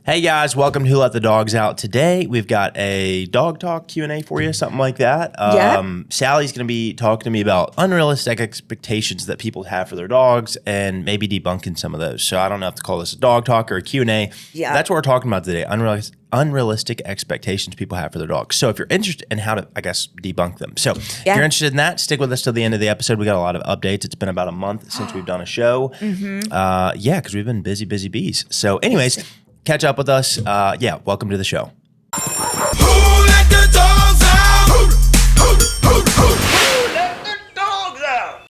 Hey guys, welcome to Who Let the Dogs Out. Today we've got a dog talk Q&A for you, something like that. Sally's going to be talking to me about unrealistic expectations that people have for their dogs and maybe debunking some of those. So I don't know if to call this a dog talk or a Q&A. Yeah. That's what we're talking about today, unrealistic expectations people have for their dogs. So if you're interested in how to, debunk them. So if you're interested in that, stick with us till the end of the episode. We got a lot of updates. It's been about a month since we've done a show. Because we've been busy bees. So anyways, catch up with us. Welcome to the show. Who let the dogs out? Who let the dogs out?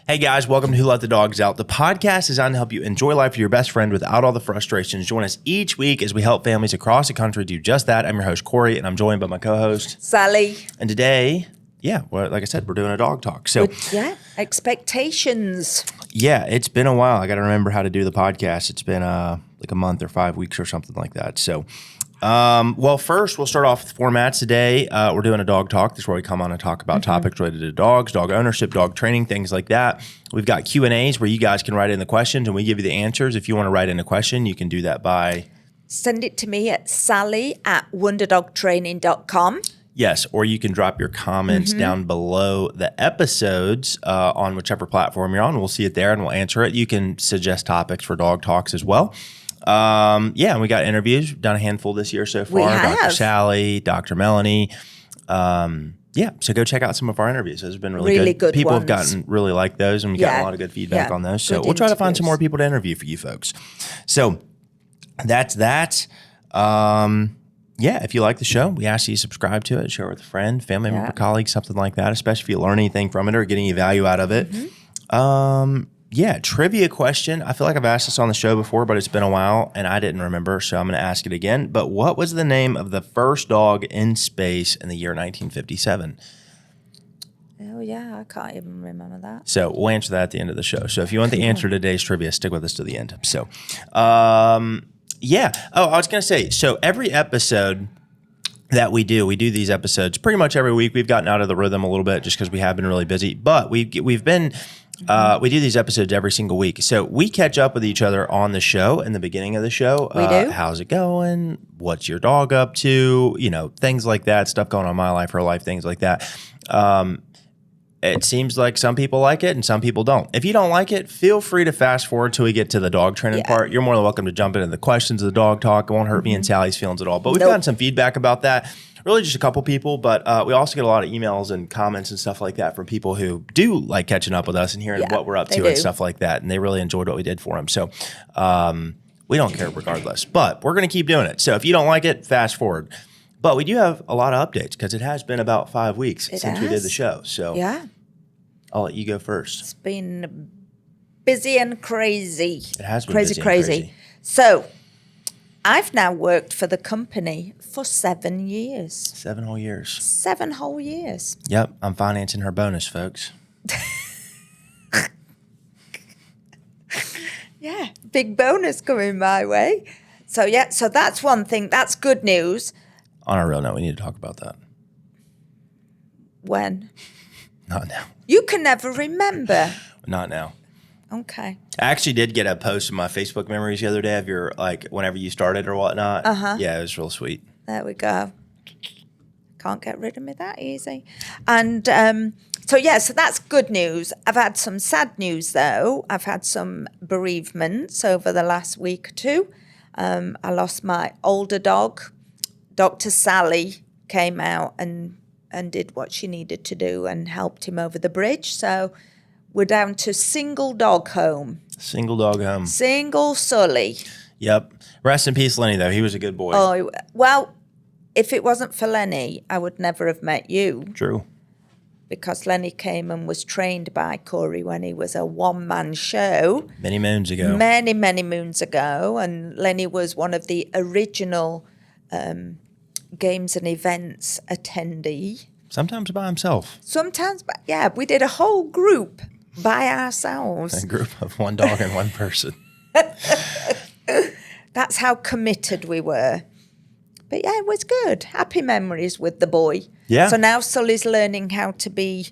Hey guys, welcome to Who Let the Dogs Out. The podcast is designed to help you enjoy life with your best friend without all the frustrations. Join us each week as we help families across the country do just that. I'm your host, Corey, and I'm joined by my co-host, Sally. And today, like I said, we're doing a dog talk. So expectations. Yeah, it's been a while. I got to remember how to do the podcast. It's been like a month or 5 weeks or something like that. So, first we'll start off with formats today. We're doing a dog talk. This is where we come on and talk about topics related to dogs, dog ownership, dog training, things like that. We've got Q&As where you guys can write in the questions and we give you the answers. If you want to write in a question, you can do that by... Send it to me at sally@wonderdogtraining.com. Yes, or you can drop your comments down below the episodes on whichever platform you're on. We'll see it there and we'll answer it. You can suggest topics for dog talks as well. And we got interviews. We've done a handful this year so far. We have. Dr. Sally, Dr. Melanie. So go check out some of our interviews. Those have been really good. People have gotten really like those, and we got a lot of good feedback on those. So we'll try to find some more people to interview for you folks. So that's that. If you like the show, we ask you to subscribe to it, share it with a friend, family member, colleague, something like that, especially if you learn anything from it or get any value out of it. Trivia question. I feel like I've asked this on the show before, but it's been a while and I didn't remember, so I'm going to ask it again. But what was the name of the first dog in space in the year 1957? Oh, yeah, I can't even remember that. So we'll answer that at the end of the show. So if you want the answer to today's trivia, stick with us to the end. So, I was going to say, so every episode that we do these episodes pretty much every week. We've gotten out of the rhythm a little bit just because we have been really busy, but we do these episodes every single week. So we catch up with each other on the show in the beginning of the show. We do. How's it going? What's your dog up to? Things like that, stuff going on in my life, her life, things like that. It seems like some people like it and some people don't. If you don't like it, feel free to fast forward till we get to the dog training part. You're more than welcome to jump into the questions of the dog talk. It won't hurt me and Sally's feelings at all. But we've gotten some feedback about that. Really just a couple people, but we also get a lot of emails and comments and stuff like that from people who do like catching up with us and hearing what we're up to and stuff like that. And they really enjoyed what we did for them. So we don't care regardless. But we're going to keep doing it. So if you don't like it, fast forward. But we do have a lot of updates because it has been about 5 weeks since we did the show. So I'll let you go first. It's been busy and crazy. It has been crazy. So I've now worked for the company for 7 years. 7 whole years. 7 whole years. Yep. I'm financing her bonus, folks. Big bonus coming my way. So that's one thing. That's good news. On a real note, we need to talk about that. When? Not now. You can never remember. Not now. Okay. I actually did get a post in my Facebook memories the other day of your, whenever you started or whatnot. Yeah, it was real sweet. There we go. Can't get rid of me that easy. And so that's good news. I've had some sad news, though. I've had some bereavements over the last week or two. I lost my older dog. Dr. Sally came out and did what she needed to do and helped him over the bridge. So we're down to single dog home. Single dog home. Single Sully. Yep. Rest in peace, Lenny, though. He was a good boy. Oh, well, if it wasn't for Lenny, I would never have met you. True. Because Lenny came and was trained by Corey when he was a one-man show. Many moons ago. Many, many moons ago. And Lenny was one of the original games and events attendee. Sometimes by himself. Sometimes, we did a whole group by ourselves. A group of one dog and one person. That's how committed we were. But it was good. Happy memories with the boy. Yeah. So now Sully's learning how to be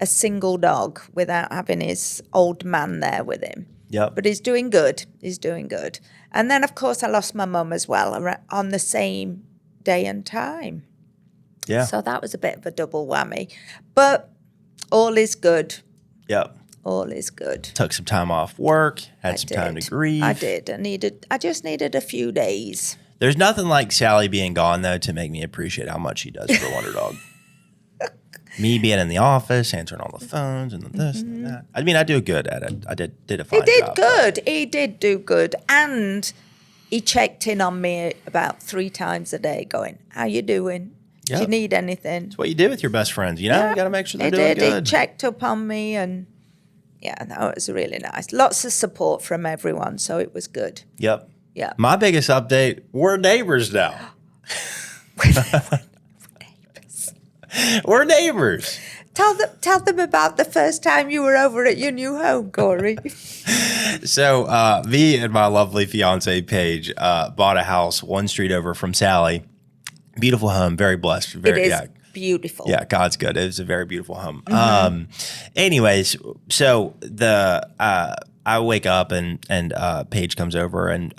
a single dog without having his old man there with him. Yep. But he's doing good. He's doing good. And then, of course, I lost my mum as well on the same day and time. Yeah. So that was a bit of a double whammy. But all is good. Yep. All is good. Took some time off work, had some time to grieve. I did. I just needed a few days. There's nothing like Sally being gone, though, to make me appreciate how much she does for Wonder Dog. Me being in the office, answering all the phones and this and that. I mean, I do good at it. I did a fine job. He did good. He did do good. And he checked in on me about 3 times a day going, how you doing? Yep. Do you need anything? It's what you do with your best friends, you know? Yeah, You got to make sure they're he doing did. good. He checked up on me and, yeah, that was really nice. Lots of support from everyone, so it was good. Yep. Yeah. My biggest update, we're neighbors now. We're neighbors. Tell them about the first time you were over at your new home, Corey. So me and my lovely fiance, Paige, bought a house 1 street over from Sally. Beautiful home, very blessed. Very, It is beautiful. Yeah, God's good. It was a very beautiful home. Anyways, so I wake up and Paige comes over and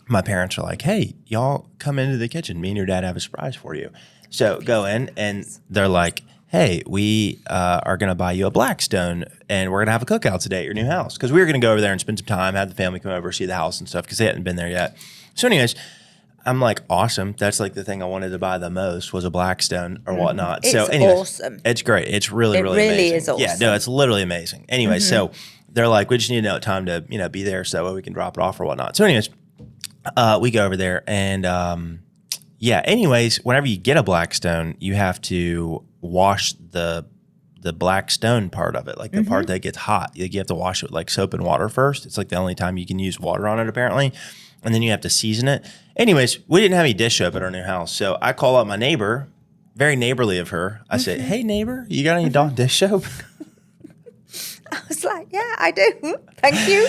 my parents are like, hey, y'all come into the kitchen. Me and your dad have a surprise for you. So go in and they're like, hey, we are going to buy you a Blackstone and we're going to have a cookout today at your new house. Because we were going to go over there and spend some time, have the family come over, see the house and stuff because they hadn't been there yet. So anyways, I'm like, awesome. That's like the thing I wanted to buy the most was a Blackstone or whatnot. It's so anyways, awesome. It's great. It's really amazing. Is awesome. Yeah, no, it's literally amazing. Anyway, so they're like, we just need to know time to, be there so we can drop it off or whatnot. So anyways, we go over there and anyways, whenever you get a Blackstone, you have to wash the black stone part of it, like the part that gets hot. You have to wash it with like soap and water first. It's like the only time you can use water on it apparently. And then you have to season it. Anyways, we didn't have any dish soap at our new house. So I call up my neighbor, very neighborly of her. I said, hey neighbor, you got any dish soap? I was like, yeah, I do. Thank you.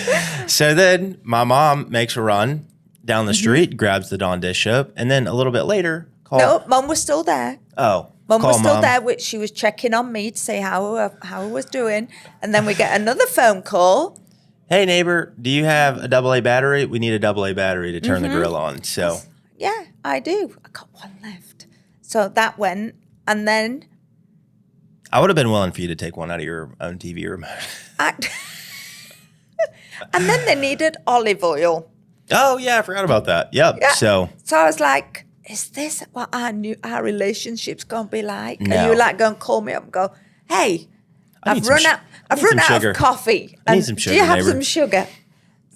So then my mom makes a run down the street, grabs the Dawn dish soap, and then a little bit later, No, Mum was still there. Oh, Mum call was still Mom. there, which she was checking on me to say how I was doing. And then we get another phone call. Hey neighbor, do you have a AA battery? We need a AA battery to turn the grill on. So Yeah, I do. I got one left. So that went. And then I would have been willing for you to take one out of your own TV remote. and then they needed olive oil. Oh yeah, I forgot about that. Yep. Yeah. So I was like, is this what our relationship's gonna be like? No. And you like going to call me up and go, hey, I need I've some run sh- out I need some of sugar. coffee. I need And some do sugar, you have neighbor." some sugar?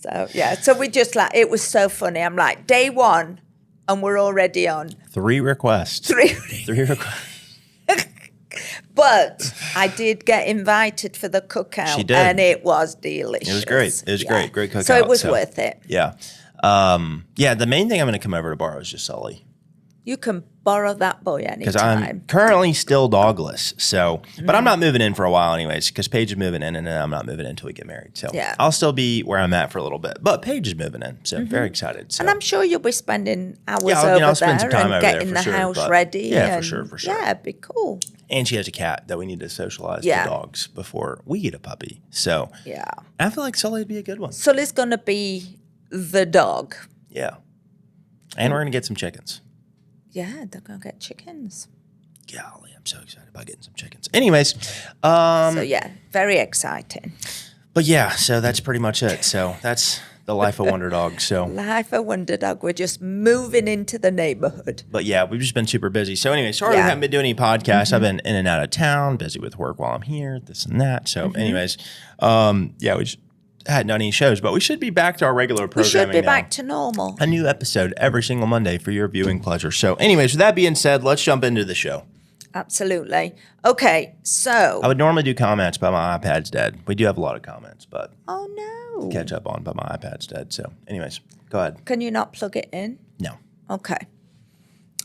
So yeah, so we just like it was so funny. I'm like, day 1 and we're already on 3 requests. 3. 3 requests. But I did get invited for the cookout. She did. And it was delicious. It was great. It was great. Great cookout. So it was worth it. Yeah. The main thing I'm going to come over to borrow is just Sully. You can borrow that boy Because anytime. I'm currently still dogless. So, but I'm not moving in for a while anyways because Paige is moving in and then I'm not moving in until we get married. So Yeah. I'll still be where I'm at for a little bit. But Paige is moving in. So very excited. So. And I'm sure you'll be spending hours I'll over spend some there time and over there getting for the sure, house but- ready. Yeah, and, for sure. Yeah, it'd be cool. And she has a cat that we need to socialize Yeah. the dogs before we get a puppy. So Yeah. I feel like Sully would be a good one. Sully's going to be the dog. Yeah. And we're going to get some chickens. Yeah, they're going to get chickens. Golly, I'm so excited about getting some chickens. Anyways, So yeah, very exciting. but yeah, so that's pretty much it. So that's the life of Wonder Dog. So, Life of Wonder Dog. We're just moving into the neighborhood. but yeah, we've just been super busy. So anyway, sorry we Yeah. haven't been doing any podcasts. I've been in and out of town, busy with work while I'm here, this and that. So anyways, we just hadn't done any shows, but we should be back to our regular We programming should be now. back to normal. A new episode every single Monday for your viewing pleasure. So anyways, with that being said, let's jump into the show. Absolutely. Okay, so. I would normally do comments, but my iPad's dead. We do have a lot of comments, but Oh no. catch up on, but my iPad's dead. So anyways, go ahead. Can you not plug it in? No. Okay.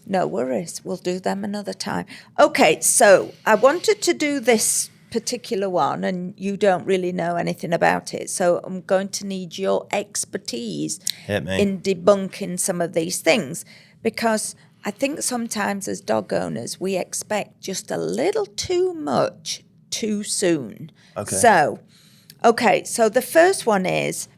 No worries. We'll do them another time. Okay, so I wanted to do this particular one, and you don't really know anything about it. So I'm going to need your expertise Hit me. in debunking some of these things, because I think sometimes as dog owners, we expect just a little too much too soon. Okay. So Okay, so the first one is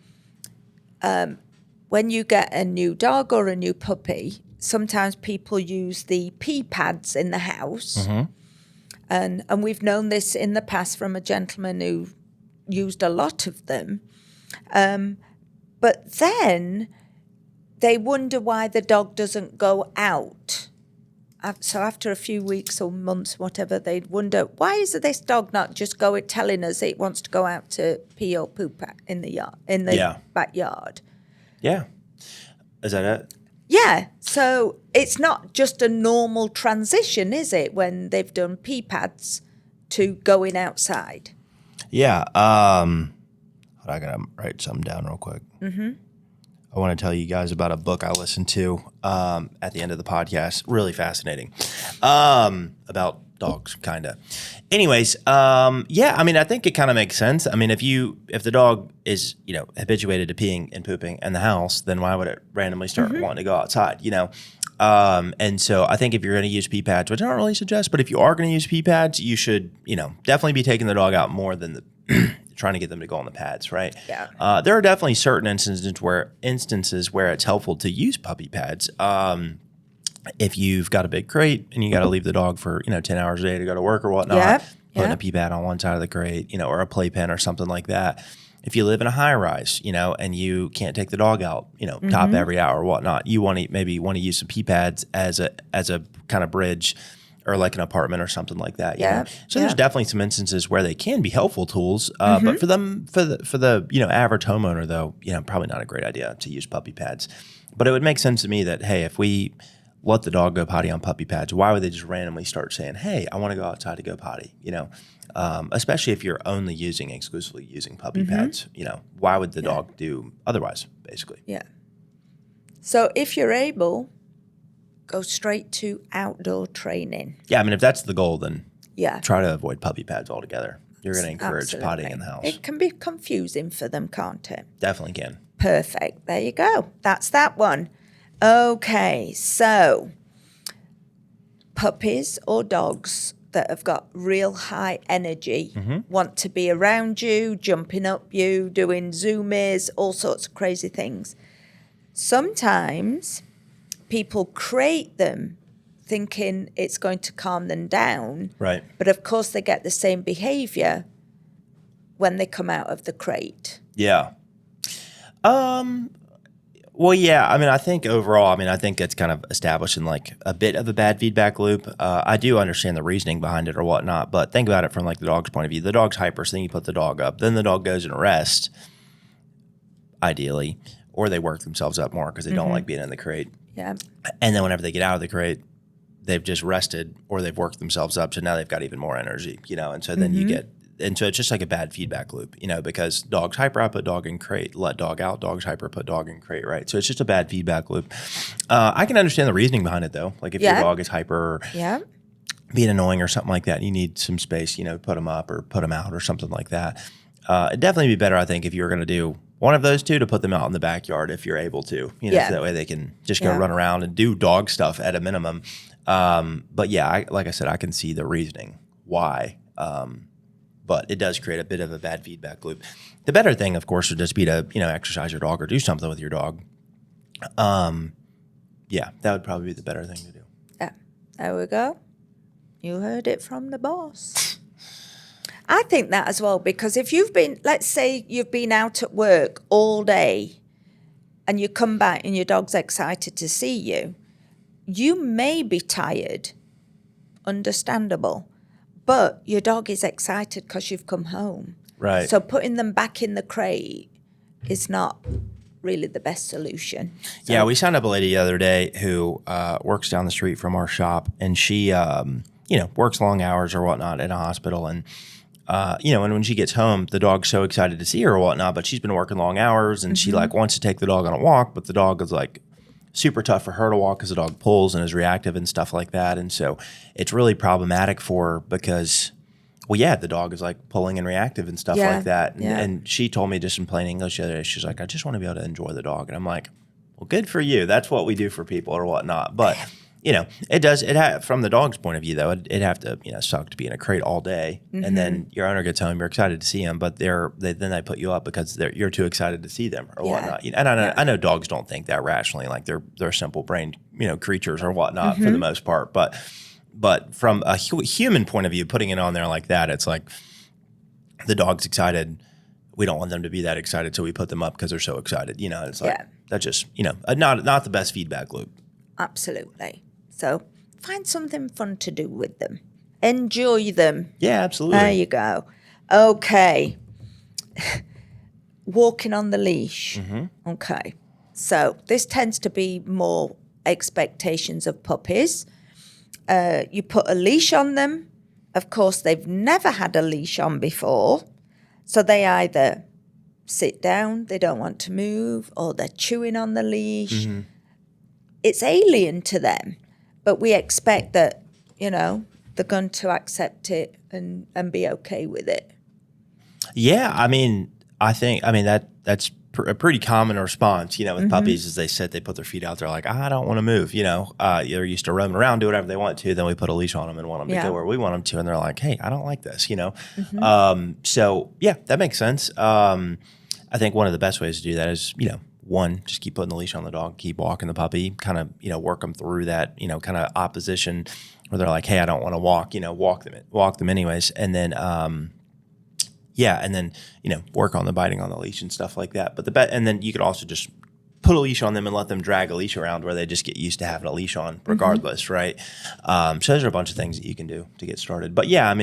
when you get a new dog or a new puppy, sometimes people use the pee pads in the house. And we've known this in the past from a gentleman who used a lot of them. But then they wonder why the dog doesn't go out. So after a few weeks or months, whatever, they'd wonder, why is this dog not just telling us it wants to go out to pee or poop in the yard, backyard? Yeah. Is that it? Yeah. So it's not just a normal transition, is it, when they've done pee pads to going outside? Yeah. I got to write something down real quick. I want to tell you guys about a book I listened to at the end of the podcast. Really fascinating. About dogs, kind of. Anyways, yeah, I mean, I think it kind of makes sense. I mean, if the dog is, habituated to peeing and pooping in the house, then why would it randomly start wanting to go outside, And so I think if you're going to use pee pads, which I don't really suggest, but if you are going to use pee pads, you should, definitely be taking the dog out more than trying to get them to go on the pads, right? Yeah. There are definitely certain instances where it's helpful to use puppy pads. If you've got a big crate and you got to leave the dog for 10 hours a day to go to work or whatnot, putting a pee pad on one side of the crate, or a playpen or something like that. If you live in a high rise, and you can't take the dog out, top every hour or whatnot, you maybe want to use some pee pads as a kind of bridge, or like an apartment or something like that. So there's definitely some instances where they can be helpful tools, but for the average homeowner though, probably not a great idea to use puppy pads. But it would make sense to me that, hey, if we let the dog go potty on puppy pads, why would they just randomly start saying, hey, I want to go outside to go potty? Especially if you're only exclusively using puppy pads, why would the dog do otherwise, basically? Yeah. So if you're able, go straight to outdoor training. Yeah, I mean, if that's the goal, then Yeah. try to avoid puppy pads altogether. You're going to encourage pottying in the house. It can be confusing for them, can't it? Definitely can. Perfect. There you go. That's that one. Okay, so puppies or dogs that have got real high energy want to be around you, jumping up you, doing zoomies, all sorts of crazy things. Sometimes people crate them thinking it's going to calm them down. Right. But of course they get the same behavior when they come out of the crate. Yeah. Well, yeah. I mean, I think overall, I think it's kind of establishing like a bit of a bad feedback loop. I do understand the reasoning behind it or whatnot, but think about it from like the dog's point of view. The dog's hyper, so then you put the dog up. Then the dog goes and rests, ideally, or they work themselves up more because they don't like being in the crate. Yeah. And then whenever they get out of the crate, they've just rested or they've worked themselves up. So now they've got even more energy, and so then you get, and so it's just like a bad feedback loop, because dogs hyper, I put dog in crate, let dog out, dogs hyper, put dog in crate, right? So it's just a bad feedback loop. I can understand the reasoning behind it though. Like if your dog is hyper or being annoying or something like that, and you need some space, put them up or put them out or something like that. It'd definitely be better, I think, if you were going to do one of those two, to put them out in the backyard if you're able to, so that way they can just go run around and do dog stuff at a minimum. But yeah, like I said, I can see the reasoning why. But it does create a bit of a bad feedback loop. The better thing, of course, would just be to, exercise your dog or do something with your dog. Yeah, that would probably be the better thing to do. Yeah, there we go. You heard it from the boss. I think that as well, because if let's say you've been out at work all day and you come back and your dog's excited to see you, you may be tired, understandable, but your dog is excited because you've come home. Right. So putting them back in the crate is not really the best solution. So. Yeah, we signed up a lady the other day who works down the street from our shop, and she, works long hours or whatnot in a hospital, and and when she gets home, the dog's so excited to see her or whatnot, but she's been working long hours, and she wants to take the dog on a walk, but the dog is super tough for her to walk because the dog pulls and is reactive and stuff like that. And so it's really problematic for her because, the dog is pulling and reactive and stuff like that. And she told me just in plain English the other day, she's like, I just want to be able to enjoy the dog. And I'm like, well, good for you. That's what we do for people or whatnot. But, it does. From the dog's point of view, though, it'd have to, suck to be in a crate all day, and then your owner gets home, you're excited to see him, but then they put you up because you're too excited to see them or whatnot. And I know dogs don't think that rationally, like they're simple brained, creatures or whatnot for the most part, but from a human point of view, putting it on there like that, it's like the dog's excited. We don't want them to be that excited, so we put them up because they're so excited. It's like that's just not the best feedback loop. Absolutely. So find something fun to do with them. Enjoy them. Yeah, absolutely. There you go. Okay. Walking on the leash. Okay. So this tends to be more expectations of puppies. You put a leash on them. Of course, they've never had a leash on before. So they either sit down, they don't want to move, or they're chewing on the leash. It's alien to them. But we expect that, they're going to accept it and be okay with it. Yeah, that's a pretty common response, with puppies as they sit, they put their feet out there like, I don't want to move, they're used to roaming around, do whatever they want to. Then we put a leash on them and want them to go where we want them to. And they're like, hey, I don't like this, So, yeah, that makes sense. I think one of the best ways to do that is, one, just keep putting the leash on the dog, keep walking the puppy, kind of, work them through that, kind of opposition where they're like, hey, I don't want to walk, walk them anyways. And then, and then, work on the biting on the leash and stuff like that. But and then you could also just put a leash on them and let them drag a leash around where they just get used to having a leash on regardless, right? So those are a bunch of things that you can do to get started. But yeah,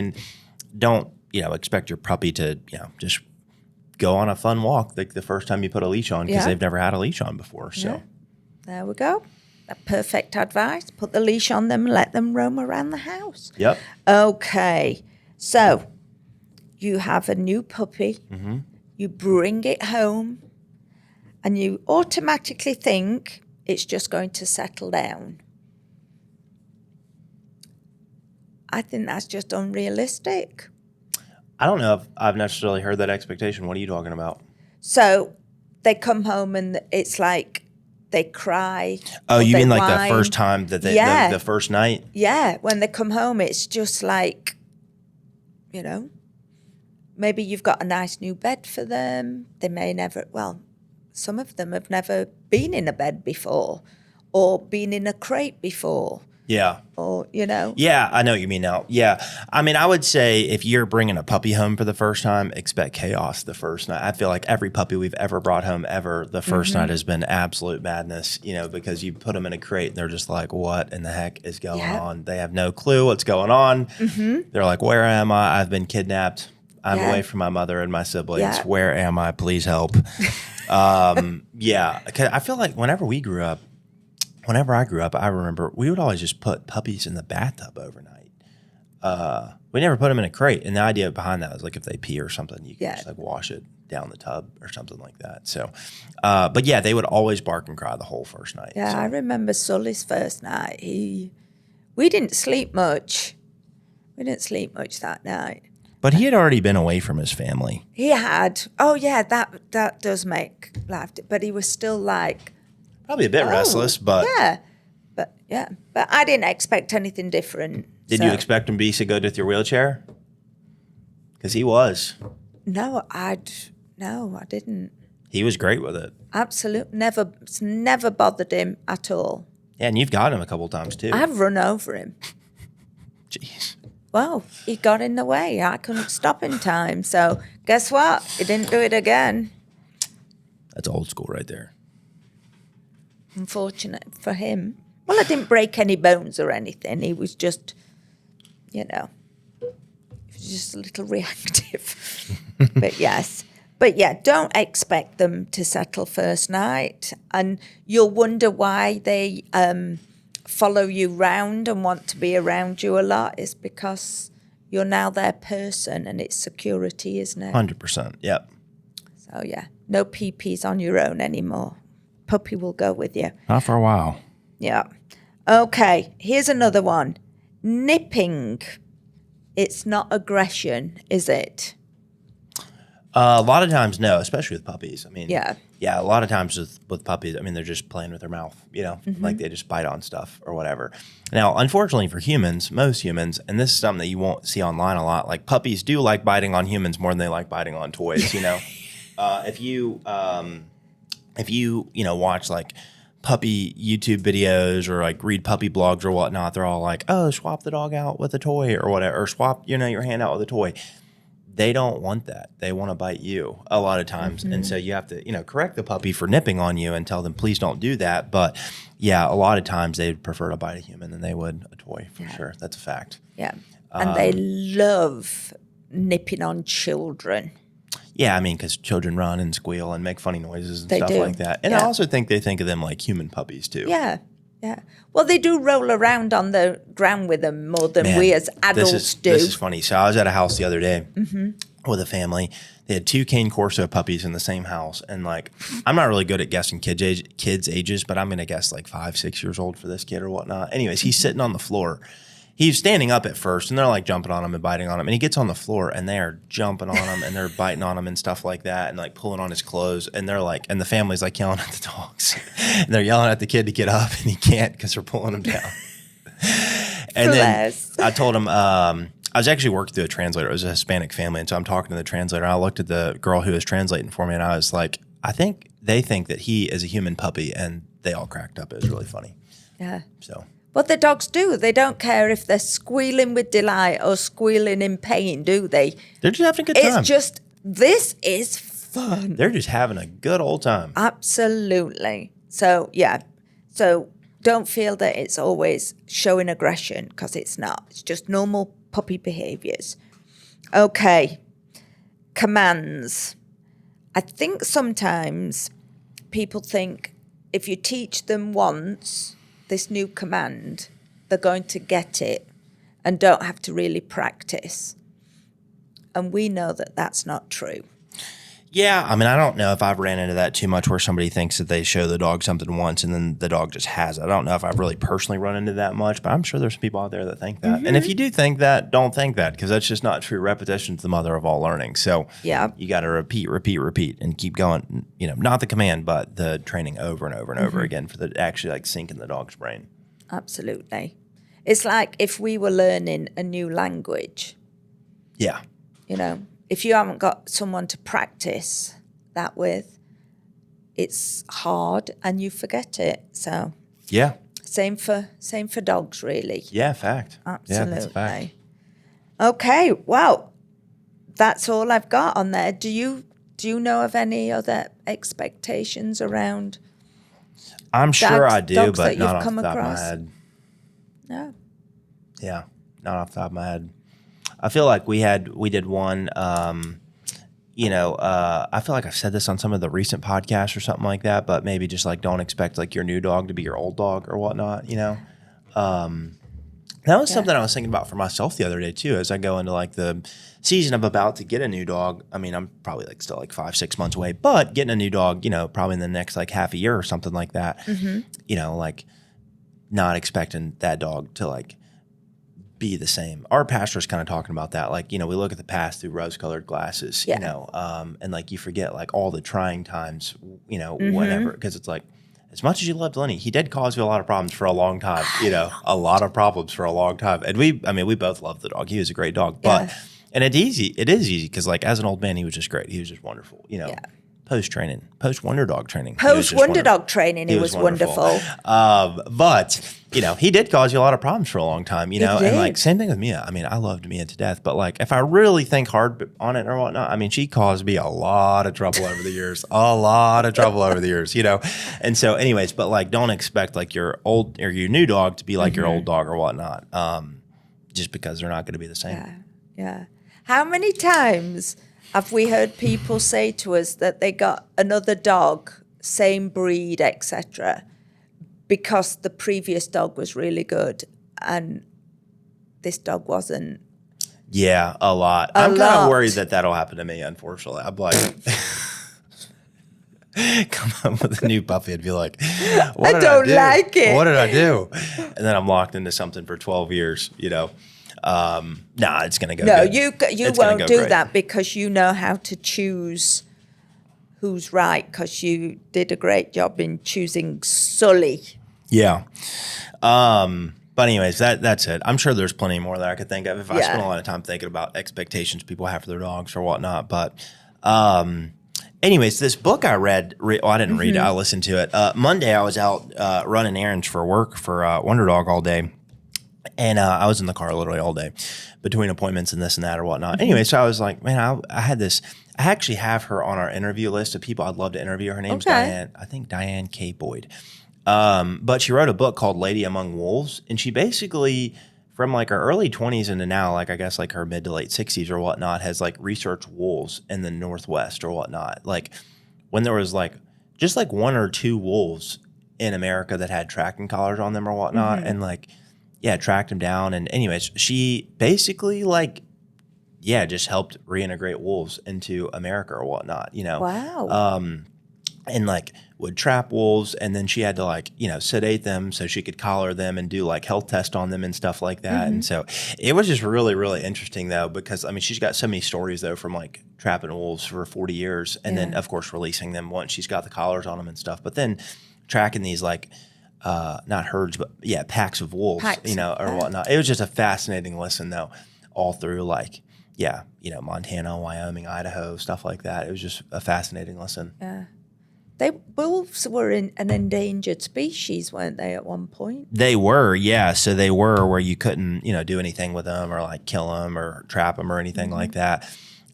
don't, expect your puppy to, just go on a fun walk like the first time you put a leash on because they've never had a leash on before. So there we go. Perfect advice. Put the leash on them and let them roam around the house. Yep. Okay. So you have a new puppy. You bring it home and you automatically think it's just going to settle down. I think that's just unrealistic. I don't know if I've necessarily heard that expectation. What are you talking about? So they come home and it's like they cry. Oh, you mean like whine. the first time that they, the first night? Yeah. When they come home, it's just like, maybe you've got a nice new bed for them. They may never, some of them have never been in a bed before or been in a crate before. Yeah. Or, Yeah, I know what you mean now. Yeah. I would say if you're bringing a puppy home for the first time, expect chaos the first night. I feel like every puppy we've ever brought home ever, the first night has been absolute madness, because you put them in a crate and they're just like, what in the heck is going on? They have no clue what's going on. They're like, where am I? I've been kidnapped. I'm away from my mother and my siblings. Yeah. Where am I? Please help. Yeah. 'Cause I feel like whenever I grew up, I remember we would always just put puppies in the bathtub overnight. We never put them in a crate. And the idea behind that was like if they pee or something, you can just like wash it down the tub or something like that. So, but yeah, they would always bark and cry the whole first night. Yeah, so. I remember Sully's first night. We didn't sleep much. We didn't sleep much that night. But he had already been away from his family. He had. Oh, yeah, that does make life. But he was still like... Probably a bit restless, but... Yeah. But I didn't expect anything different. Did you expect him to be so good with your wheelchair? Because he was. No, I didn't. He was great with it. Absolutely. Never bothered him at all. Yeah, and you've got him a couple times too. I've run over him. Jeez. Well, he got in the way. I couldn't stop in time. So guess what? He didn't do it again. That's old school right there. Unfortunate for him. Well, I didn't break any bones or anything. He was just, he was just a little reactive. But yes. But yeah, don't expect them to settle first night. And you'll wonder why they follow you round and want to be around you a lot. Is because you're now their person and it's security, isn't it? 100%. Yep. So yeah, no pee-pees on your own anymore. Puppy will go with you. Not for a while. Yeah. Okay, here's another one. Nipping. It's not aggression, is it? A lot of times, no, especially with puppies. I mean, Yeah, a lot of times with puppies, I mean, they're just playing with their mouth, like they just bite on stuff or whatever. Now, unfortunately for humans, most humans, and this is something that you won't see online a lot, like puppies do like biting on humans more than they like biting on toys, If you watch like puppy YouTube videos or like read puppy blogs or whatnot, they're all like, oh, swap the dog out with a toy or whatever, or swap, your hand out with a toy. They don't want that. They want to bite you a lot of times. And so you have to, correct the puppy for nipping on you and tell them, please don't do that. But yeah, a lot of times they'd prefer to bite a human than they would a toy, for sure. That's a fact. Yeah. And they love nipping on children. Yeah, I mean, because children run and squeal and make funny noises and They stuff do. like that. And I also think they think of them like human puppies too. Yeah. Yeah. Well, they do roll around on the ground with them more than Man, we as adults do. This is funny. So I was at a house the other day with a family. They had 2 Cane Corso puppies in the same house. And like, I'm not really good at guessing kids' ages, but I'm going to guess like 5, 6 years old for this kid or whatnot. Anyways, he's sitting on the floor. He's standing up at first, and they're like jumping on him and biting on him. And he gets on the floor, and they are jumping on him, and they're biting on him and stuff like that, and like pulling on his clothes. And they're like, and the family's like yelling at the dogs, and they're yelling at the kid to get up, and he can't because they're pulling him down. And then I told him, I was actually working through a translator. It was a Hispanic family, and so I'm talking to the translator. And I looked at the girl who was translating for me, and I was like, I think they think that he is a human puppy, and they all cracked up. It was really funny. Yeah. So. What the dogs do, they don't care if they're squealing with delight or squealing in pain, do they? They're just having a good time. It's just, this is fun. They're just having a good old time. Absolutely. So, yeah. So don't feel that it's always showing aggression, because it's not. It's just normal puppy behaviors. Okay. Commands. I think sometimes people think if you teach them once this new command, they're going to get it and don't have to really practice. And we know that that's not true. Yeah, I mean, I don't know if I've ran into that too much where somebody thinks that they show the dog something once and then the dog just has it. I don't know if I've really personally run into that much, but I'm sure there's some people out there that think that. And if you do think that, don't think that, because that's just not true. Repetition is the mother of all learning. So you got to repeat, and keep going. Not the command, but the training over and over and over again for the actually like sink in the dog's brain. Absolutely. It's like if we were learning a new language. Yeah. If you haven't got someone to practice that with, it's hard and you forget it. So yeah, same for dogs, really. Yeah, fact. Absolutely. Yeah, that's a fact. Okay, well, that's all I've got on there. Do you know of any other expectations around? I'm sure I do, dogs but that not you've off come the top of my across? head. No. Yeah, not off the top of my head. I feel like we did one, I feel like I've said this on some of the recent podcasts or something like that, but maybe just like don't expect like your new dog to be your old dog or whatnot, That was something I was thinking about for myself the other day too, as I go into like the season of about to get a new dog. I mean, I'm probably like still like 5-6 months away, but getting a new dog, probably in the next like half a year or something like that, like not expecting that dog to like be the same. Our pastor's kind of talking about that. Like, we look at the past through rose-colored glasses, and like you forget like all the trying times, whenever, because it's like, as much as you loved Lenny, he did cause you a lot of problems for a long time, a lot of problems for a long time. And we both loved the dog. He was a great dog, but, and it is easy because like as an old man, he was just great. He was just wonderful, post-training, post-wonder dog training. Post-wonder dog training, he was wonderful. But, he did cause you a lot of problems for a long time, did. and like same thing with Mia. I mean, I loved Mia to death, but like if I really think hard on it or whatnot, I mean, she caused me a lot of trouble over the years, And so anyways, but like don't expect like your old or your new dog to be like your old dog or whatnot, just because they're not going to be the same. Yeah. How many times have we heard people say to us that they got another dog, same breed, etc., because the previous dog was really good and this dog wasn't? Yeah, a lot. I'm kind of worried that that'll happen to me, unfortunately. I'm like, come up with a new puppy and be like, what did I do? Like it. What did I do? And then I'm locked into something for 12 years, it's going to go good. No, you won't do that because you know how to choose who's right, because you did a great job in choosing Sully. Yeah. But anyways, that's it. I'm sure there's plenty more that I could think of if I spent a lot of time thinking about expectations people have for their dogs or whatnot. But anyways, this book I read, I didn't read it, I listened to it. Monday, I was out running errands for work for Wonder Dog all day. And I was in the car literally all day between appointments and this and that or whatnot. Anyway, so I was like, man, I had this. I actually have her on our interview list of people I'd love to interview. Her name's Diane. I think Diane K. Boyd. But she wrote a book called Lady Among Wolves. And she basically, from like her early 20s into now, like I guess like her mid to late 60s or whatnot, has like researched wolves in the Northwest or whatnot. Like when there was like just like 1 or 2 wolves in America that had tracking collars on them or whatnot. And like, yeah, tracked them down. And anyways, she basically like, yeah, just helped reintegrate wolves into America or whatnot, you know. Wow. And like would trap wolves, and then she had to like, you know, sedate them so she could collar them and do like health tests on them and stuff like that. And so it was just really, really interesting though, because I mean, she's got so many stories though from like trapping wolves for 40 years and then of course releasing them once she's got the collars on them and stuff. But then tracking these like, not herds, but yeah, packs of wolves, you know, or whatnot. It was just a fascinating listen though, all through like, yeah, you know, Montana, Wyoming, Idaho, stuff like that. It was just a fascinating listen. Yeah. Wolves were an endangered species, weren't they, at one point? They were, yeah. So they were where you couldn't, you know, do anything with them or like kill them or trap them or anything like that.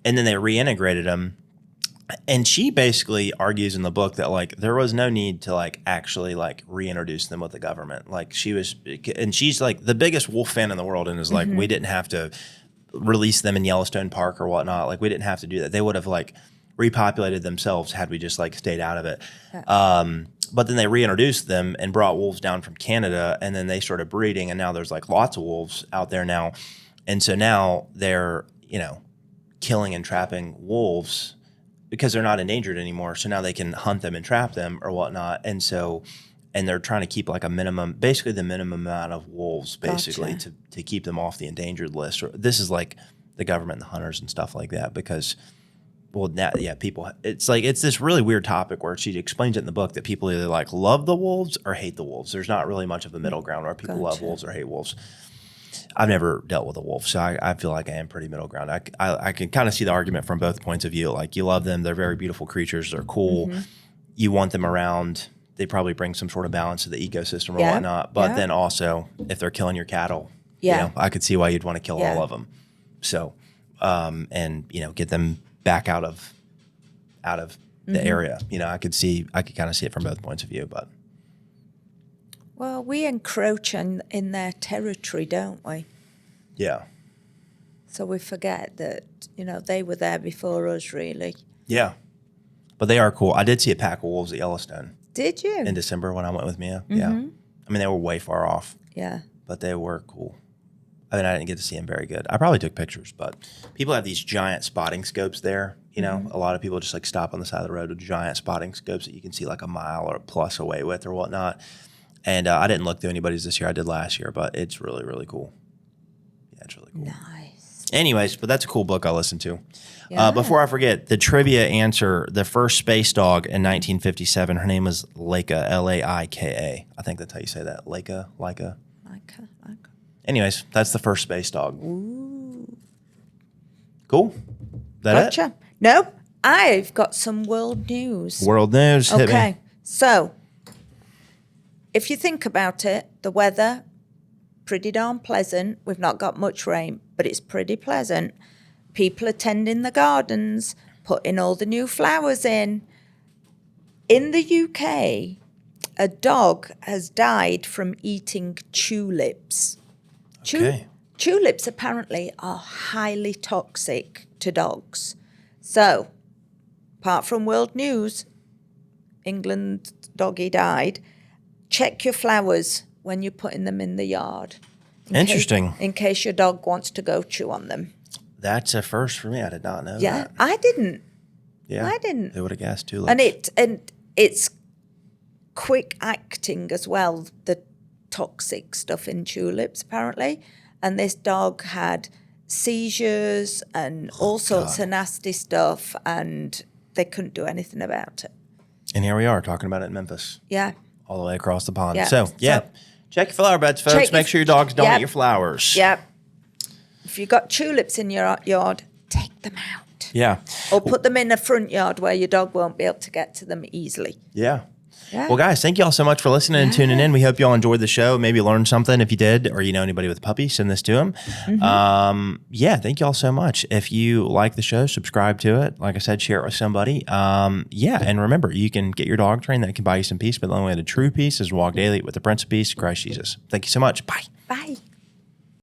And then they reintegrated them. And she basically argues in the book that like there was no need to like actually like reintroduce them with the government. Like she was, and she's like the biggest wolf fan in the world, and is like, we didn't have to release them in Yellowstone Park or whatnot. Like we didn't have to do that. They would have like repopulated themselves had we just like stayed out of it. But then they reintroduced them and brought wolves down from Canada, and then they started breeding, and now there's like lots of wolves out there now. And so now they're, you know, killing and trapping wolves because they're not endangered anymore. So now they can hunt them and trap them or whatnot. And so, and they're trying to keep like a minimum, basically the minimum amount of wolves basically to keep them off the endangered list. Or this is like the government and the hunters and stuff like that, because well, now, yeah, people, it's like, it's this really weird topic where she explains it in the book that people either like love the wolves or hate the wolves. There's not really much of a middle ground where people love wolves or hate wolves. I've never dealt with a wolf, so I feel like I am pretty middle ground. I can kind of see the argument from both points of view. Like you love them, they're very beautiful creatures, they're cool. You want them around. They probably bring some sort of balance to the ecosystem or whatnot. But then also, if they're killing your cattle, you know, I could see why you'd want to kill all of them. So, and you know, get them back out of the area. You know, I could kind of see it from both points of view, but. Well, we encroach in their territory, don't we? Yeah. So we forget that, you know, they were there before us, really. Yeah. But they are cool. I did see a pack of wolves at Yellowstone. Did you? In December when I went with Mia. Yeah. I mean, they were way far off. Yeah. But they were cool. I mean, I didn't get to see them very good. I probably took pictures, but people have these giant spotting scopes there. You know, a lot of people just like stop on the side of the road with giant spotting scopes that you can see like a mile or plus away with or whatnot. And I didn't look through anybody's this year. I did last year, but it's really, really cool. Yeah, it's really cool. Nice. Anyways, but that's a cool book I listened to. Yeah. Before I forget, the trivia answer, the first space dog in 1957, her name was Laika, Laika. I think that's how you say that. Laika. Like. Anyways, that's the first space dog. Ooh. Cool? That Gotcha. No, I've got some world news. World news. Hit me. Okay, so if you think about it, the weather, pretty darn pleasant. We've not got much rain, but it's pretty pleasant. People are tending the gardens, putting all the new flowers in. In the UK, a dog has died from eating tulips. Okay. Tulips apparently are highly toxic to dogs. So, apart from world news, England doggy died. Check your flowers when you're putting them in the yard. Interesting. In case your dog wants to go chew on them. That's a first for me. I did not know Yeah, that. I didn't. Yeah. I didn't. Who would have guessed tulips? And it's quick acting as well, the toxic stuff in tulips apparently. And this dog had seizures and all sorts of nasty stuff, and they couldn't do anything about it. And here we are talking about it in Memphis, Yeah. all the way across the pond. Yeah. So, yeah. Check your flower beds, folks. Make sure your dogs don't eat your flowers. Yeah. If you've got tulips in your yard, take them out. Yeah. Or put them in a front yard where your dog won't be able to get to them easily. Yeah. Yeah. Well, guys, thank you all so much for listening and tuning in. We hope you all enjoyed the show. Maybe learned something. If you did, or you know anybody with a puppy, send this to them. Yeah, thank you all so much. If you like the show, subscribe to it. Like I said, share it with somebody. Yeah, and remember, you can get your dog trained. That can buy you some peace, but the only way to true peace is walk daily with the Prince of Peace, Christ Jesus. Thank you so much. Bye. Bye.